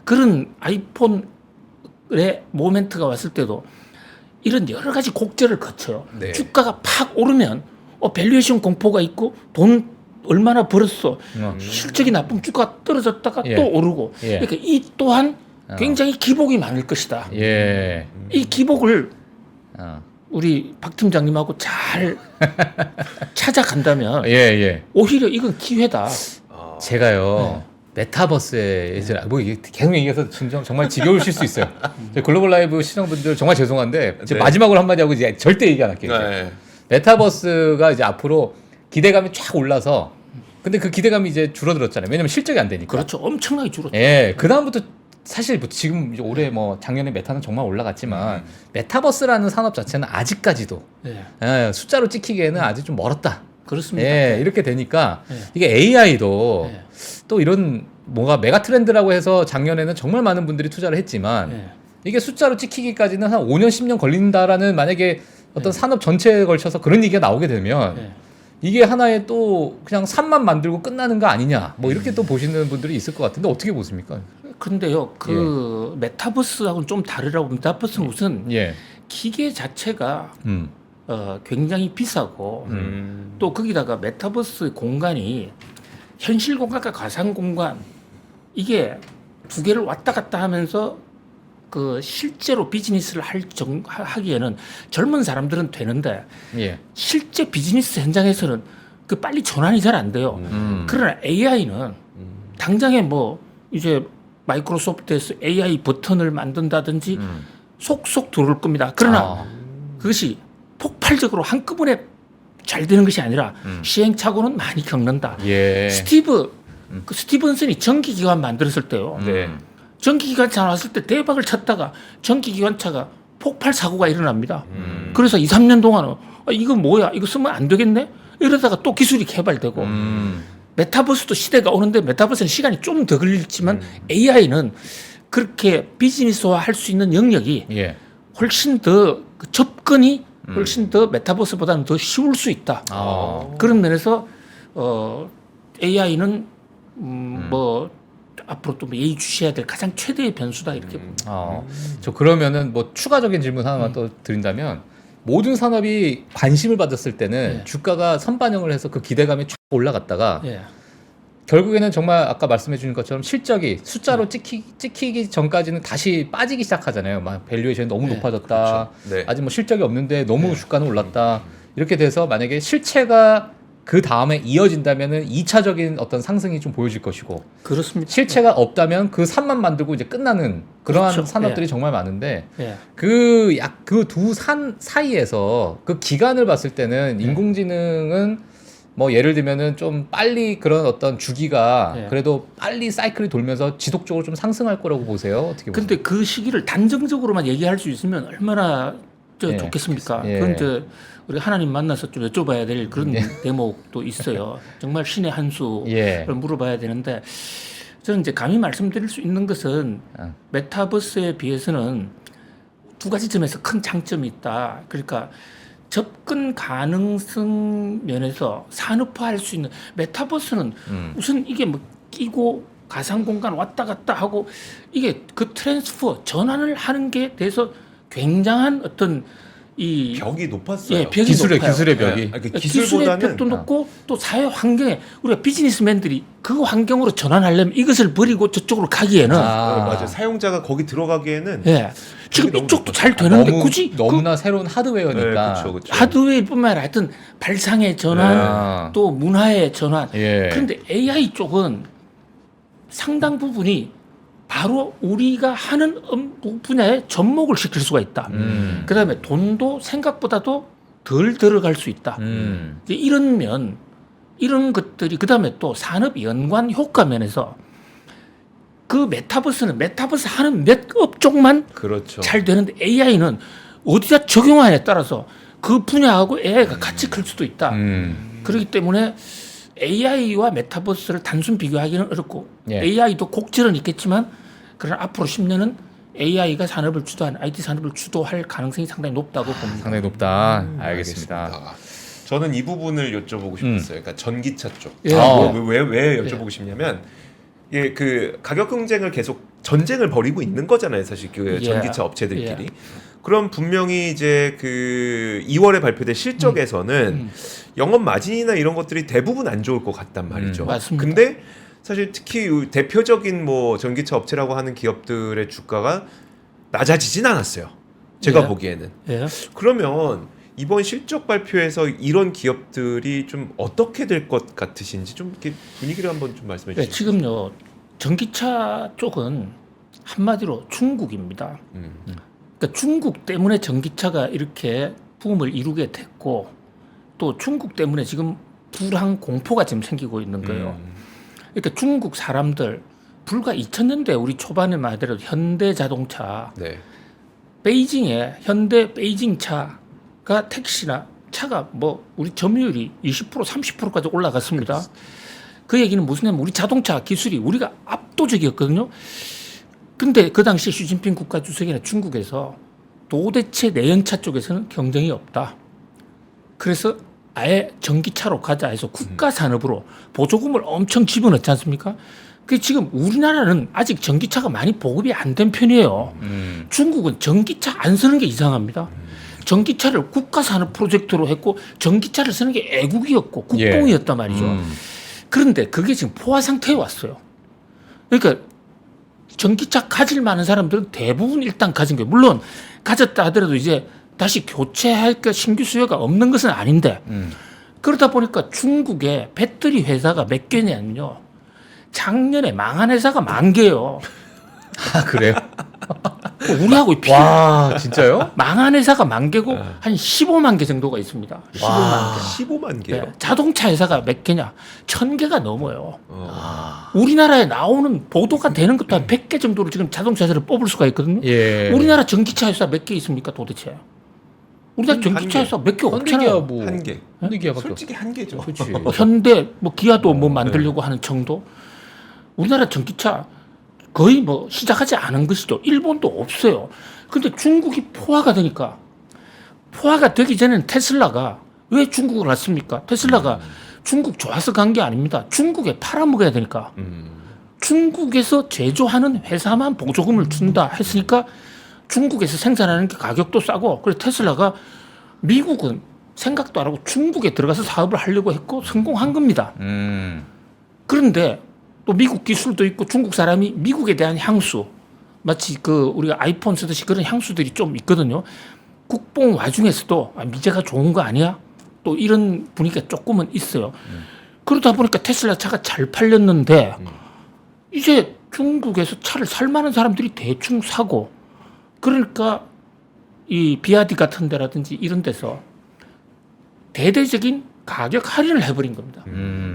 그런 아이폰의 모멘트가 왔을 때도 이런 여러 가지 곡절을 거쳐요. 네. 주가가 팍 오르면 밸류에이션 공포가 있고 돈 얼마나 벌었어. 실적이 나쁘면 주가가 떨어졌다가 예. 또 오르고. 예. 그러니까 이 또한 굉장히 기복이 많을 것이다. 예. 이 기복을 어. 우리 박 팀장님하고 잘 찾아간다면 예, 예. 오히려 이건 기회다. 제가요. 메타버스에 이제 뭐 이게 계속 얘기해서 정말 지겨우실 수 있어요. 저희 글로벌 라이브 시청분들 정말 죄송한데 제 네. 마지막으로 한마디 하고 이제 절대 얘기 안 할게요. 이제. 네. 메타버스가 이제 앞으로 기대감이 쫙 올라서 근데 그 기대감이 이제 줄어들었잖아요. 왜냐면 실적이 안 되니까. 그렇죠. 엄청나게 줄었죠. 예. 그 다음부터 사실 뭐 지금 이제 올해 뭐 작년에 메타는 정말 올라갔지만 메타버스라는 산업 자체는 아직까지도 네. 예, 숫자로 찍히기에는 아직 좀 멀었다. 그렇습니다. 예, 이렇게 되니까 네. 이게 AI도 네. 또 이런 뭔가 메가 트렌드라고 해서 작년에는 정말 많은 분들이 투자를 했지만 네. 이게 숫자로 찍히기까지는 한 5년, 10년 걸린다라는 만약에 어떤 산업 전체에 걸쳐서 그런 얘기가 나오게 되면 네. 이게 하나의 또 그냥 산만 만들고 끝나는 거 아니냐 뭐 이렇게 또 보시는 분들이 있을 것 같은데 어떻게 보십니까? 근데요, 그 메타버스하고는 좀 다르라고. 메타버스는 우선 예. 기계 자체가 음. 굉장히 비싸고 또 거기다가 메타버스 공간이 현실 공간과 가상 공간 이게 두 개를 왔다 갔다 하면서 그 실제로 비즈니스를 하기에는 젊은 사람들은 되는데 예. 실제 비즈니스 현장에서는 그 빨리 전환이 잘 안 돼요. 그러나 AI는 당장에 뭐 이제 마이크로소프트에서 AI 버튼을 만든다든지 속속 들어올 겁니다. 그러나 그것이 폭발적으로 한꺼번에 잘 되는 것이 아니라 시행착오는 많이 겪는다. 예. 그 스티븐슨이 전기기관 만들었을 때요. 네. 전기기관차 나왔을 때 대박을 쳤다가 전기기관차가 폭발 사고가 일어납니다. 그래서 2, 3년 동안은 이거 뭐야? 이거 쓰면 안 되겠네? 이러다가 또 기술이 개발되고 메타버스도 시대가 오는데 메타버스는 시간이 좀 더 걸리지만 AI는 그렇게 비즈니스화 할 수 있는 영역이 예. 훨씬 더 그 접근이 훨씬 더 메타버스보다는 더 쉬울 수 있다. 그런 면에서 AI는 뭐 앞으로 또 예의주시해야 될 가장 최대의 변수다 이렇게 봅니다. 저 그러면은 뭐 추가적인 질문 하나만 또 드린다면 모든 산업이 관심을 받았을 때는 네. 주가가 선반영을 해서 그 기대감이 쫙 올라갔다가 예. 결국에는 정말 아까 말씀해 주신 것처럼 실적이 숫자로 찍히기 전까지는 다시 빠지기 시작하잖아요. 막 밸류에이션이 너무 네, 높아졌다. 그렇죠. 네. 아직 뭐 실적이 없는데 너무 주가는 올랐다. 이렇게 돼서 만약에 실체가 그 다음에 이어진다면은 2차적인 어떤 상승이 좀 보여질 것이고 그렇습니다. 실체가 없다면 그 산만 만들고 이제 끝나는 그러한 그렇죠. 산업들이 예. 정말 많은데 예. 그 두 산 사이에서 그 기간을 봤을 때는 네. 인공지능은 뭐 예를 들면은 좀 빨리 그런 어떤 주기가 예. 그래도 빨리 사이클이 돌면서 지속적으로 좀 상승할 거라고 보세요. 어떻게 보세요? 근데 그 시기를 단정적으로만 얘기할 수 있으면 얼마나 예. 좋겠습니까? 예. 그건 이제 우리 하나님 만나서 좀 여쭤봐야 될 그런 대목도 있어요. 정말 신의 한 수를 예. 물어봐야 되는데 저는 이제 감히 말씀드릴 수 있는 것은 메타버스에 비해서는 두 가지 점에서 큰 장점이 있다. 그러니까 접근 가능성 면에서 산업화할 수 있는 메타버스는 우선 이게 뭐 끼고 가상 공간 왔다 갔다 하고 이게 그 트랜스퍼 전환을 하는 게 대해서 굉장한 어떤 이 벽이 높았어요. 예, 벽이 기술의 높아요. 벽이 그 기술의 기술보다는 벽도 높고 또 사회 환경에 우리가 비즈니스맨들이 그 환경으로 전환하려면 이것을 버리고 저쪽으로 가기에는 맞아요. 사용자가 거기 들어가기에는 예. 지금 너무 이쪽도 높았어요. 잘 되는데 굳이 너무나 새로운 하드웨어니까. 네, 그렇죠. 하드웨어뿐만 아니라 하여튼 발상의 전환 네. 또 문화의 전환 예. 그런데 AI 쪽은 상당 부분이 바로 우리가 하는 분야에 접목을 시킬 수가 있다. 그다음에 돈도 생각보다도 덜 들어갈 수 있다. 이제 이런 것들이 그다음에 또 산업 연관 효과 면에서 그 메타버스는 메타버스 하는 몇 업종만 그렇죠. 잘 되는데 AI는 어디다 적용하냐에 따라서 그 분야하고 AI가 같이 클 수도 있다. 그렇기 때문에 AI와 메타버스를 단순 비교하기는 어렵고 예. AI도 곡절은 있겠지만 그러나 앞으로 10년은 AI가 산업을 주도한 IT 산업을 주도할 가능성이 상당히 높다고 봅니다. 상당히 높다. 알겠습니다. 저는 이 부분을 여쭤보고 싶었어요. 그러니까 전기차 쪽. 예. 왜 여쭤보고 싶냐면 이게 그 가격 경쟁을 계속 전쟁을 벌이고 있는 거잖아요. 사실 그 예. 전기차 업체들끼리. 그럼 분명히 이제 그 2월에 발표된 실적에서는 영업 마진이나 이런 것들이 대부분 안 좋을 것 같단 말이죠. 맞습니다. 근데 사실 특히 이 대표적인 뭐 전기차 업체라고 하는 기업들의 주가가 낮아지진 않았어요. 제가 예. 보기에는. 예. 그러면 이번 실적 발표에서 이런 기업들이 좀 어떻게 될 것 같으신지 좀 이렇게 분위기를 한번 좀 말씀해 네, 주시죠. 지금요 전기차 쪽은 한마디로 중국입니다. 그러니까 중국 때문에 전기차가 이렇게 붐을 이루게 됐고 또 중국 때문에 지금 불황 공포가 지금 생기고 있는 거예요. 그러니까 중국 사람들 불과 2000년대 우리 초반에만 하더라도 현대자동차, 네. 베이징에 현대 베이징 차가 택시나 차가 뭐 우리 점유율이 20% 30%까지 올라갔습니다. 그 얘기는 무슨 냐면 우리 자동차 기술이 우리가 압도적이었거든요. 근데 그 당시 시진핑 국가주석이나 중국에서 도대체 내연차 쪽에서는 경쟁이 없다. 그래서 아예 전기차로 가자 해서 국가 산업으로 보조금을 엄청 집어넣지 않습니까? 그 지금 우리나라는 아직 전기차가 많이 보급이 안 된 편이에요. 중국은 전기차 안 쓰는 게 이상합니다. 전기차를 국가 산업 프로젝트로 했고 전기차를 쓰는 게 애국이었고 국뽕이었단 말이죠. 그런데 그게 지금 포화 상태에 왔어요. 그러니까 전기차 가질 만한 사람들은 대부분 일단 가진 거예요. 물론 가졌다 하더라도 이제 다시 교체할 그 신규 수요가 없는 것은 아닌데 그러다 보니까 중국의 배터리 회사가 몇 개냐면요. 작년에 망한 회사가 10,000개요. 아 그래요? 우리하고 와 진짜요? 망한 회사가 10,000개고 한 15만 개 정도가 있습니다. 15만 개. 15만 개요. 네, 자동차 회사가 몇 개냐? 1,000개가 넘어요. 우리나라에 나오는 보도가 되는 것도 한 100개 정도로 지금 자동차 회사를 뽑을 수가 있거든요. 예. 우리나라 전기차 회사 몇 개 있습니까 도대체? 우리나라 전기차 회사 몇 개 현대기아 없잖아요. 뭐 한 개. 현대기아밖에 솔직히 한 개죠. 그렇지. 뭐 현대, 뭐 기아도 뭐 만들려고 하는 정도. 우리나라 전기차 거의 뭐 시작하지 않은 것이죠. 일본도 없어요. 근데 중국이 포화가 되니까 포화가 되기 전에는 테슬라가 왜 중국을 왔습니까? 테슬라가 중국 좋아서 간 게 아닙니다. 중국에 팔아먹어야 되니까. 중국에서 제조하는 회사만 보조금을 준다 했으니까 중국에서 생산하는 게 가격도 싸고 그래서 테슬라가 미국은 생각도 안 하고 중국에 들어가서 사업을 하려고 했고 성공한 겁니다. 그런데 또 미국 기술도 있고 중국 사람이 미국에 대한 향수 마치 그 우리가 아이폰 쓰듯이 그런 향수들이 좀 있거든요. 국뽕 와중에서도 미제가 좋은 거 아니야? 또 이런 분위기가 조금은 있어요. 그러다 보니까 테슬라 차가 잘 팔렸는데 이제 중국에서 차를 살 만한 사람들이 대충 사고 그러니까 이 비아디 같은 데라든지 이런 데서 대대적인 가격 할인을 해버린 겁니다.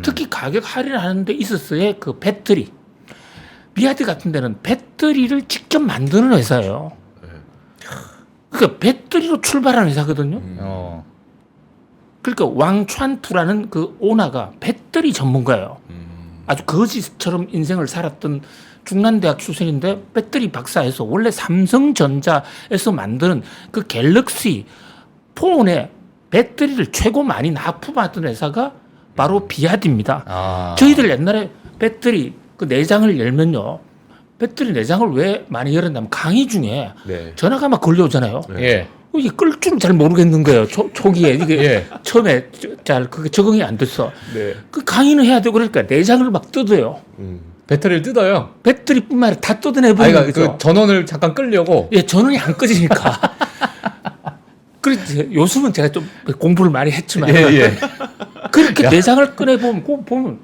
특히 가격 할인을 하는 데 있어서의 그 배터리. 비아디 같은 데는 배터리를 직접 만드는 회사예요. 그러니까 배터리로 출발하는 회사거든요. 그러니까 왕찬투라는 그 오너가 배터리 전문가예요. 아주 거지처럼 인생을 살았던 중南대학 출신인데 배터리 박사에서 원래 삼성전자에서 만드는 그 갤럭시 폰에 배터리를 최고 많이 납품하던 회사가 바로 비아디입니다. 저희들 옛날에 배터리 그 내장을 열면요. 배터리 내장을 왜 많이 열었냐면 강의 중에 네. 전화가 막 걸려오잖아요. 예. 이게 끌 줄을 잘 모르겠는 거예요. 초기에 이게 처음에 잘 그게 적응이 안 됐어. 네. 그 강의는 해야 되고 그러니까 내장을 막 뜯어요. 배터리를 뜯어요. 배터리뿐만 아니라 다 뜯어내버리는 그러니까 거죠. 그 전원을 잠깐 끌려고. 예, 전원이 안 꺼지니까. 그래서 요즘은 제가 좀 공부를 많이 했지만 그렇게 내장을 꺼내보면 꼭 보면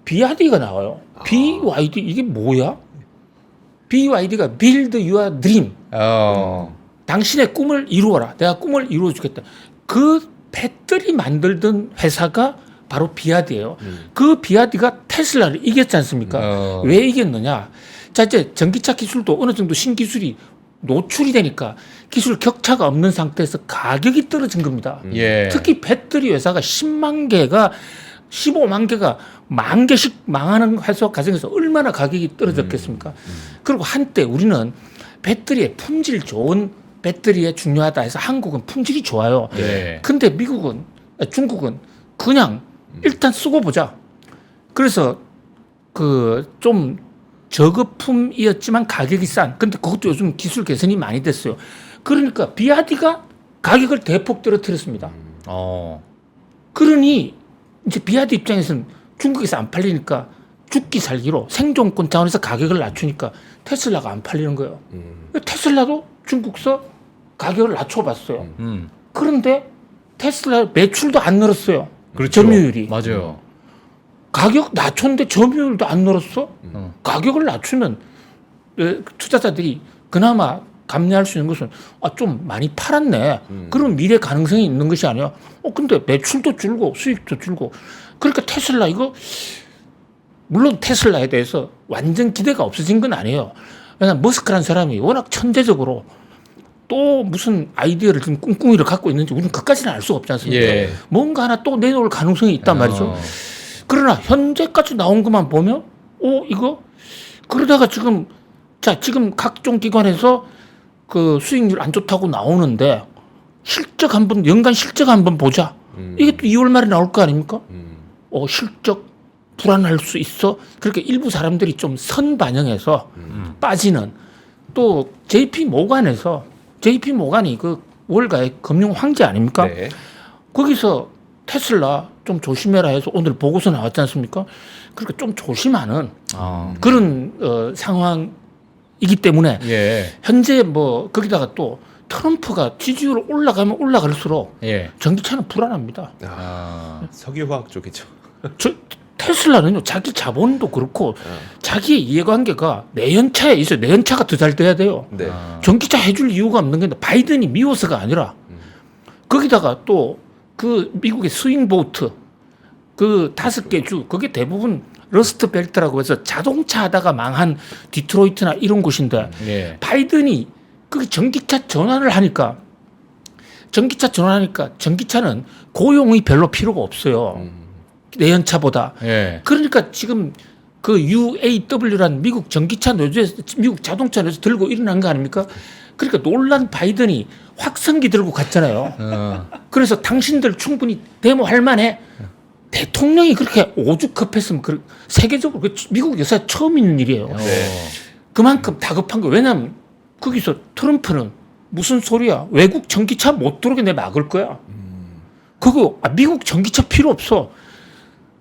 BYD가 나와요. BYD 이게 뭐야? BYD가 Build Your Dream. 당신의 꿈을 이루어라. 내가 꿈을 이루어주겠다. 그 배터리 만들던 회사가 바로 비아디예요. 그 비아디가 테슬라를 이겼지 않습니까? 왜 이겼느냐? 자, 이제 전기차 기술도 어느 정도 신기술이 노출이 되니까 기술 격차가 없는 상태에서 가격이 떨어진 겁니다. 특히 배터리 회사가 10만 개가 15만 개가 10,000개씩 망하는 회사 과정에서 얼마나 가격이 떨어졌겠습니까? 그리고 한때 우리는 배터리의 품질 좋은 배터리에 중요하다 해서 한국은 품질이 좋아요. 네. 근데 중국은 그냥 일단 쓰고 보자. 그래서 그 좀 저거품이었지만 가격이 싼. 근데 그것도 요즘 기술 개선이 많이 됐어요. 그러니까 비아디가 가격을 대폭 떨어뜨렸습니다. 그러니 이제 비아디 입장에서는 중국에서 안 팔리니까 죽기 살기로 생존권 차원에서 가격을 낮추니까 테슬라가 안 팔리는 거예요. 테슬라도 중국서 가격을 낮춰봤어요. 그런데 테슬라 매출도 안 늘었어요. 그렇죠. 점유율이. 맞아요. 가격 낮췄는데 점유율도 안 늘었어? 가격을 낮추면 투자자들이 그나마 감내할 수 있는 것은 좀 많이 팔았네. 그러면 미래 가능성이 있는 것이 아니야. 근데 매출도 줄고 수익도 줄고. 그러니까 테슬라 이거 물론 테슬라에 대해서 완전 기대가 없어진 건 아니에요. 왜냐하면 머스크라는 사람이 워낙 천재적으로 또 무슨 아이디어를 지금 꿍꿍이를 갖고 있는지 우리는 그까지는 알 수가 없지 않습니까? 예. 뭔가 하나 또 내놓을 가능성이 있단 말이죠. 그러나 현재까지 나온 것만 보면 이거 그러다가 지금 각종 기관에서 그 수익률 안 좋다고 나오는데 실적 한번 연간 실적 한번 보자. 이게 또 2월 말에 나올 거 아닙니까? 실적 불안할 수 있어. 그렇게 일부 사람들이 좀 선반영해서 빠지는 또 JP 모간이 그 월가의 금융 황제 아닙니까? 네. 거기서 테슬라 좀 조심해라 해서 오늘 보고서 나왔지 않습니까? 그러니까 좀 조심하는 그런 상황이기 때문에 예. 현재 뭐 거기다가 또 트럼프가 지지율 올라가면 올라갈수록 예. 전기차는 불안합니다. 석유화학 쪽이죠. 테슬라는요 자기 자본도 그렇고 자기의 이해관계가 내연차에 있어요. 내연차가 더 잘 돼야 돼요. 네. 전기차 해줄 이유가 없는 게 바이든이 미워서가 아니라 거기다가 또 그 미국의 스윙보트 그 5개 주 그게 대부분 러스트 벨트라고 해서 자동차 하다가 망한 디트로이트나 이런 곳인데 예. 바이든이 그 전기차 전환을 하니까 전기차는 고용이 별로 필요가 없어요. 내연차보다. 예. 그러니까 지금 그 UAW란 미국 전기차 노조에서 미국 자동차 노조에서 들고 일어난 거 아닙니까? 그러니까 놀란 바이든이 확성기 들고 갔잖아요. 그래서 당신들 충분히 데모할 만해. 대통령이 그렇게 오죽급했으면 세계적으로 미국 역사에 처음 있는 일이에요. 그만큼 다급한 거. 왜냐하면 거기서 트럼프는 무슨 소리야. 외국 전기차 못 들어오게 내 막을 거야. 그거 미국 전기차 필요 없어.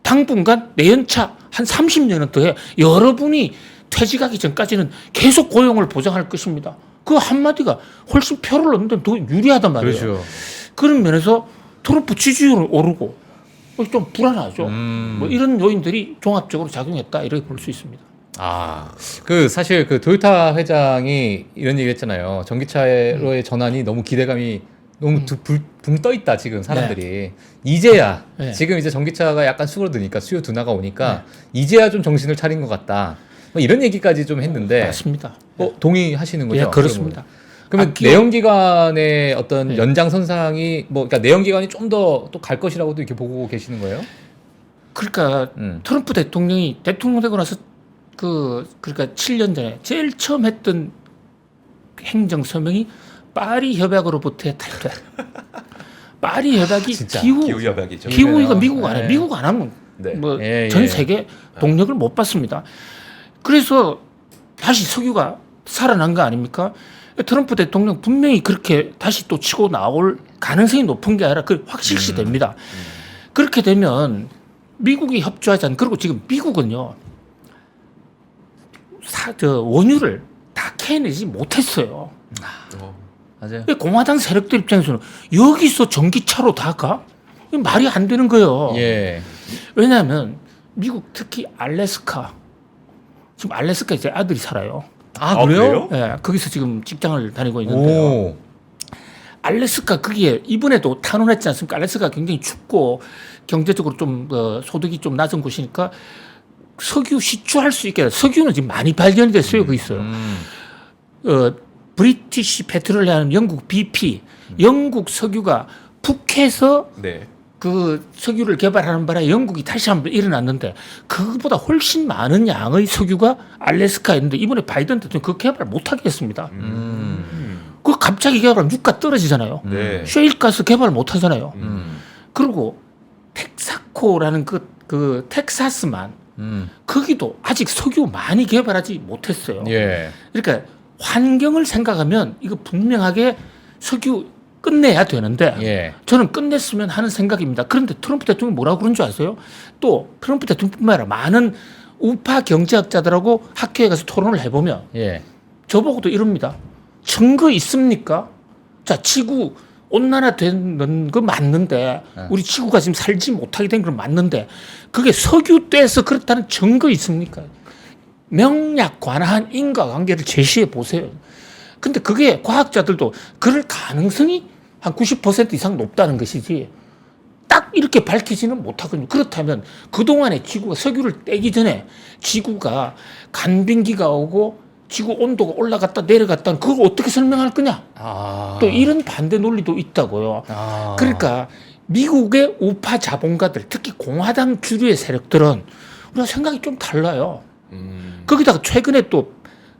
당분간 내연차 한 30년은 더 해. 여러분이 퇴직하기 전까지는 계속 고용을 보장할 것입니다. 그 한마디가 훨씬 표를 얻는 데 더 유리하단 말이에요. 그렇죠. 그런 면에서 트럼프 지지율은 오르고 좀 불안하죠. 뭐 이런 요인들이 종합적으로 작용했다 이렇게 볼 수 있습니다. 그 사실 그 도요타 회장이 이런 얘기 했잖아요. 전기차로의 전환이 너무 기대감이 너무 붕 떠 있다 지금 사람들이. 이제야 지금 이제 전기차가 약간 수그러드니까 수요 둔화가 오니까 이제야 좀 정신을 차린 것 같다. 뭐 이런 얘기까지 좀 했는데 맞습니다. 동의하시는 거죠? 예, 그렇습니다. 그러면 내연기관의 어떤 연장선상이 그러니까 내연기관이 좀 더 또 갈 것이라고도 이렇게 보고 계시는 거예요? 그러니까 트럼프 대통령이 대통령 되고 나서 그러니까 7년 전에 제일 처음 했던 행정 서명이 파리 협약으로부터의 탈퇴. 파리 협약이 기후 협약이죠. 기후가 미국 안 해. 미국 안 하면 전 세계 동력을 못 받습니다. 그래서 다시 석유가 살아난 거 아닙니까? 트럼프 대통령 분명히 그렇게 다시 또 치고 나올 가능성이 높은 게 아니라 확실시 됩니다. 그렇게 되면 미국이 협조하지 않는, 그리고 지금 미국은요, 원유를 다 캐내지 못했어요. 맞아요. 공화당 세력들 입장에서는 여기서 전기차로 다 가? 말이 안 되는 거예요. 예. 왜냐하면 미국 특히 알래스카, 지금 알래스카에 제 아들이 살아요. 그래요? 네, 거기서 지금 직장을 다니고 있는데요. 알래스카 거기에 이번에도 탄원했지 않습니까? 알래스카 굉장히 춥고 경제적으로 좀 소득이 좀 낮은 곳이니까 석유 시추할 수 있게, 석유는 지금 많이 발견이 됐어요. 거기 있어요. 브리티시 페트롤리엄 영국 BP, 영국 석유가 북해서 그 석유를 개발하는 바람에 영국이 다시 한번 일어났는데 그것보다 훨씬 많은 양의 석유가 알래스카에 있는데 이번에 바이든 대통령이 그 개발 못하게 했습니다. 그 갑자기 개발하면 유가 떨어지잖아요. 네. 셰일가스 개발 못하잖아요. 그리고 텍사코라는 그 텍사스만 거기도 아직 석유 많이 개발하지 못했어요. 예. 그러니까 환경을 생각하면 이거 분명하게 석유 끝내야 되는데 예. 저는 끝냈으면 하는 생각입니다. 그런데 트럼프 대통령이 뭐라고 그런 줄 아세요? 또 트럼프 대통령뿐만 아니라 많은 우파 경제학자들하고 학교에 가서 토론을 해보면 예. 저보고도 이럽니다. 증거 있습니까? 자, 지구 온난화되는 거 맞는데 우리 지구가 지금 살지 못하게 된 건 맞는데 그게 석유 떼서 그렇다는 증거 있습니까? 명약 관한 인과관계를 제시해 보세요. 근데 그게 과학자들도 그럴 가능성이 한 90% 이상 높다는 것이지 딱 이렇게 밝히지는 못하거든요. 그렇다면 그동안에 지구가 석유를 떼기 전에 지구가 간빙기가 오고 지구 온도가 올라갔다 내려갔다는 그걸 어떻게 설명할 거냐? 또 이런 반대 논리도 있다고요. 그러니까 미국의 우파 자본가들, 특히 공화당 주류의 세력들은 우리가 생각이 좀 달라요. 거기다가 최근에 또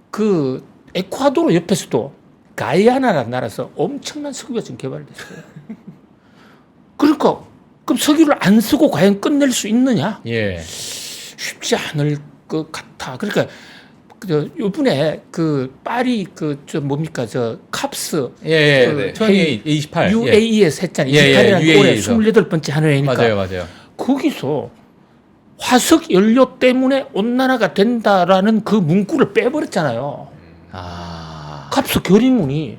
그 에콰도르 옆에서도 가이아나라는 나라에서 엄청난 석유가 지금 개발됐어요. 그러니까 그럼 석유를 안 쓰고 과연 끝낼 수 있느냐? 예. 쉽지 않을 것 같아. 그러니까 요번에 그 파리 저 뭡니까 저 캅스 예. 그 2028 UAE에서 했잖아요. 예, 28이라는 UAE 올해 에서. 28번째 한 해니까. 맞아요. 거기서 화석 연료 때문에 온난화가 된다라는 그 문구를 빼버렸잖아요. 캅스 결의문이.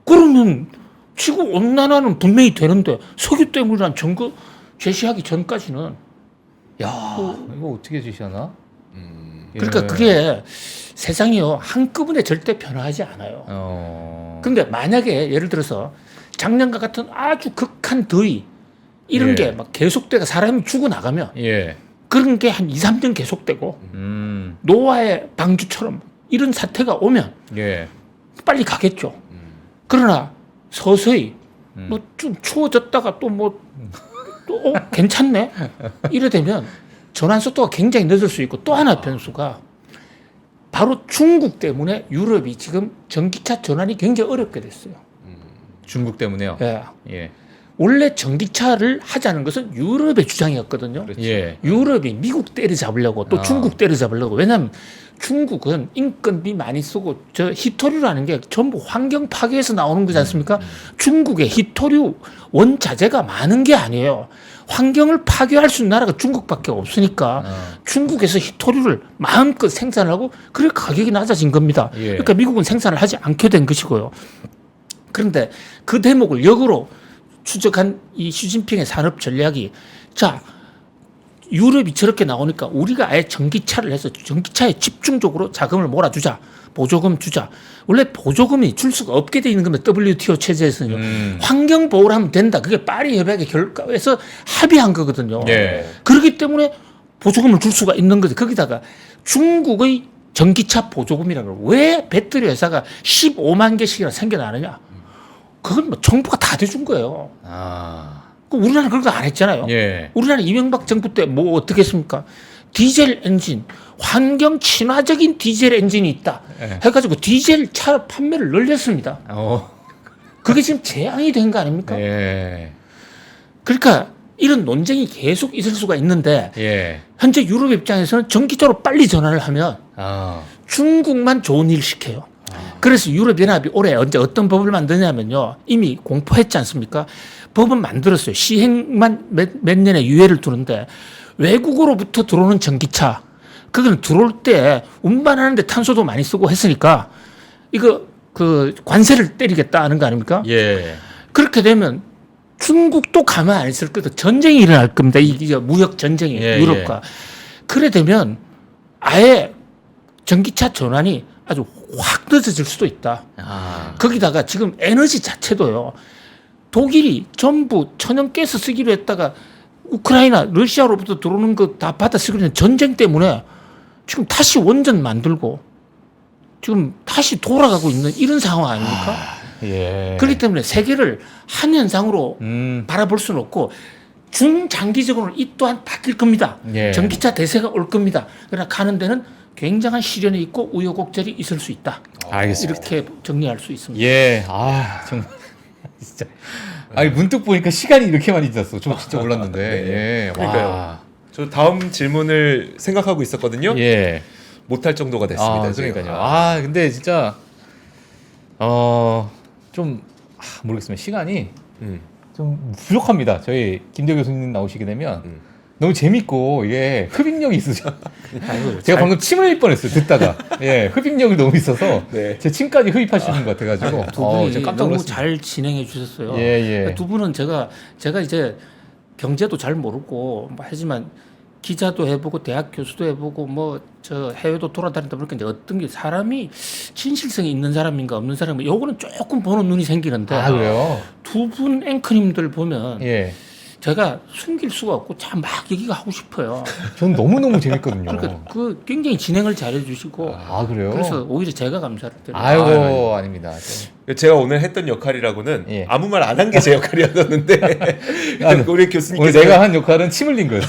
그러면 지구 온난화는 분명히 되는데 석유 때문이란 증거 제시하기 전까지는 야, 이거 어떻게 주시하나? 그러니까 그게 세상이요 한꺼번에 절대 변화하지 않아요. 근데 만약에 예를 들어서 작년과 같은 아주 극한 더위 이런 게 막 계속되고 사람이 죽어나가면 그런 게 한 2, 3년 계속되고 노아의 방주처럼 이런 사태가 오면 빨리 가겠죠. 그러나 서서히 뭐 좀 추워졌다가 또 괜찮네 이래 되면 전환 속도가 굉장히 늦을 수 있고 또 하나 변수가 바로 중국 때문에 유럽이 지금 전기차 전환이 굉장히 어렵게 됐어요. 중국 때문에요. 예. 원래 전기차를 하자는 것은 유럽의 주장이었거든요. 그렇죠. 유럽이 미국 때려잡으려고 또 중국 때려잡으려고. 왜냐하면 중국은 인건비 많이 쓰고 저 히토류라는 게 전부 환경 파괴에서 나오는 거지 않습니까? 중국의 히토류 원자재가 많은 게 아니에요. 환경을 파괴할 수 있는 나라가 중국밖에 없으니까 중국에서 히토류를 마음껏 생산하고 그래 가격이 낮아진 겁니다. 그러니까 미국은 생산을 하지 않게 된 것이고요. 그런데 그 대목을 역으로 추적한 이 시진핑의 산업 전략이 자 유럽이 저렇게 나오니까 우리가 아예 전기차를 해서 전기차에 집중적으로 자금을 몰아주자. 보조금 주자. 원래 보조금이 줄 수가 없게 돼 있는 겁니다. WTO 체제에서는요. 환경 보호를 하면 된다. 그게 파리 협약의 결과에서 합의한 거거든요. 그렇기 때문에 보조금을 줄 수가 있는 거죠. 거기다가 중국의 전기차 보조금이라는 걸 왜 배터리 회사가 15만 개씩이나 생겨나느냐. 그건 뭐 정부가 다 대준 거예요. 우리나라는 그런 거 안 했잖아요. 우리나라 이명박 정부 때 뭐 어떻게 했습니까? 디젤 엔진, 환경 친화적인 디젤 엔진이 있다. 해가지고 디젤 차 판매를 늘렸습니다. 그게 지금 재앙이 된 거 아닙니까? 그러니까 이런 논쟁이 계속 있을 수가 있는데 현재 유럽 입장에서는 전기차로 빨리 전환을 하면 중국만 좋은 일 시켜요. 그래서 유럽연합이 올해 언제 어떤 법을 만드냐면요. 이미 공포했지 않습니까? 법은 만들었어요. 시행만 몇 년의 유예를 두는데 외국으로부터 들어오는 전기차 그건 들어올 때 운반하는데 탄소도 많이 쓰고 했으니까 이거 그 관세를 때리겠다 하는 거 아닙니까? 그렇게 되면 중국도 가만 안 있을 거다. 전쟁이 일어날 겁니다. 이게 무역 전쟁이 유럽과. 그래 되면 아예 전기차 전환이 아주 확 늦어질 수도 있다. 거기다가 지금 에너지 자체도요. 독일이 전부 천연가스 쓰기로 했다가 우크라이나, 러시아로부터 들어오는 거 다 받아 쓰기로 했는 전쟁 때문에 지금 다시 원전 만들고 지금 다시 돌아가고 있는 이런 상황 아닙니까? 예. 그렇기 때문에 세계를 한 현상으로 바라볼 수는 없고 중장기적으로 이 또한 바뀔 겁니다. 예. 전기차 대세가 올 겁니다. 그러나 가는 데는 굉장한 시련이 있고 우여곡절이 있을 수 있다. 알겠습니다. 이렇게 정리할 수 있습니다. 예. 아, 정말 진짜. 아니 문득 보니까 시간이 이렇게 많이 지났어. 저 진짜 몰랐는데. 네. 예. 그러니까요. 와. 저 다음 질문을 생각하고 있었거든요. 예. 못할 정도가 됐습니다. 아, 지금. 그러니까요. 아, 근데 진짜 좀 모르겠습니다. 시간이 좀 부족합니다. 저희 김대호 교수님 나오시게 되면 너무 재밌고 이게 흡입력이 있으죠. 아이고, 제가 방금 침 흘릴 뻔했어요. 듣다가 예, 흡입력이 너무 있어서 네. 제 침까지 흡입하시는 것 같아가지고 두 분이 제가 깜짝 너무 놀랐습니다. 잘 진행해 주셨어요. 예. 두 분은 제가 이제 경제도 잘 모르고 뭐 하지만 기자도 해보고 대학 교수도 해보고 뭐 저 해외도 돌아다니다 보니까 이제 어떤 게 사람이 진실성이 있는 사람인가 없는 사람인가 요거는 조금 보는 눈이 생기는데 아 그래요? 두 분 앵커님들 보면 예. 제가 숨길 수가 없고 참 막 얘기가 하고 싶어요. 전 너무 너무 재밌거든요. 그러니까 그 굉장히 진행을 잘해 주시고 아 그래요? 그래서 오히려 제가 감사를 드려요. 아이고 아닙니다. 제가 오늘 했던 역할이라고는 예. 아무 말 안 한 게 제 역할이었는데 우리 교수님께서 오늘 내가 한 역할은 침 흘린 거예요.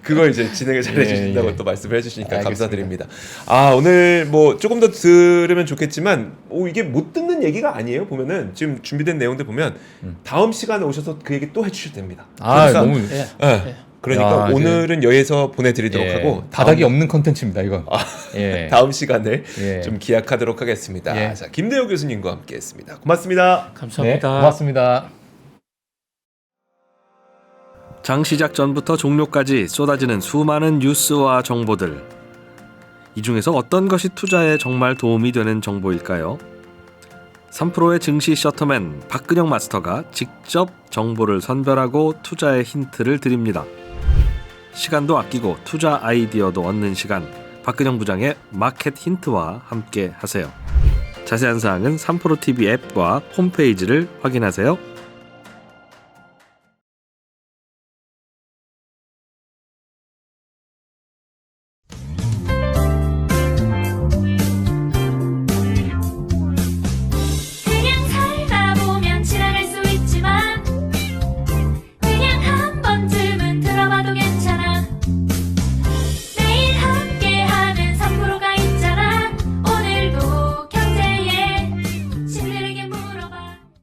그걸 이제 진행을 잘 해주신다고 예. 또 말씀을 해주시니까 알겠습니다. 감사드립니다. 아 오늘 뭐 조금 더 들으면 좋겠지만 이게 못 듣는 얘기가 아니에요. 보면은 지금 준비된 내용들 보면 다음 시간에 오셔서 그 얘기 또 해주셔도 됩니다. 아 그러니까, 너무 예. 예. 그러니까 야, 오늘은 여기서 보내드리도록 예, 하고 바닥이 없는 컨텐츠입니다 이건. 예. 다음 시간을 예. 좀 기약하도록 하겠습니다. 예. 자 김대호 교수님과 함께했습니다. 고맙습니다. 감사합니다. 네, 고맙습니다. 장 시작 전부터 종료까지 쏟아지는 수많은 뉴스와 정보들. 이 중에서 어떤 것이 투자에 정말 도움이 되는 정보일까요? 3프로의 증시 셔터맨 박근영 마스터가 직접 정보를 선별하고 투자의 힌트를 드립니다. 시간도 아끼고 투자 아이디어도 얻는 시간, 박근영 부장의 마켓 힌트와 함께 하세요. 자세한 사항은 3프로 TV 앱과 홈페이지를 확인하세요.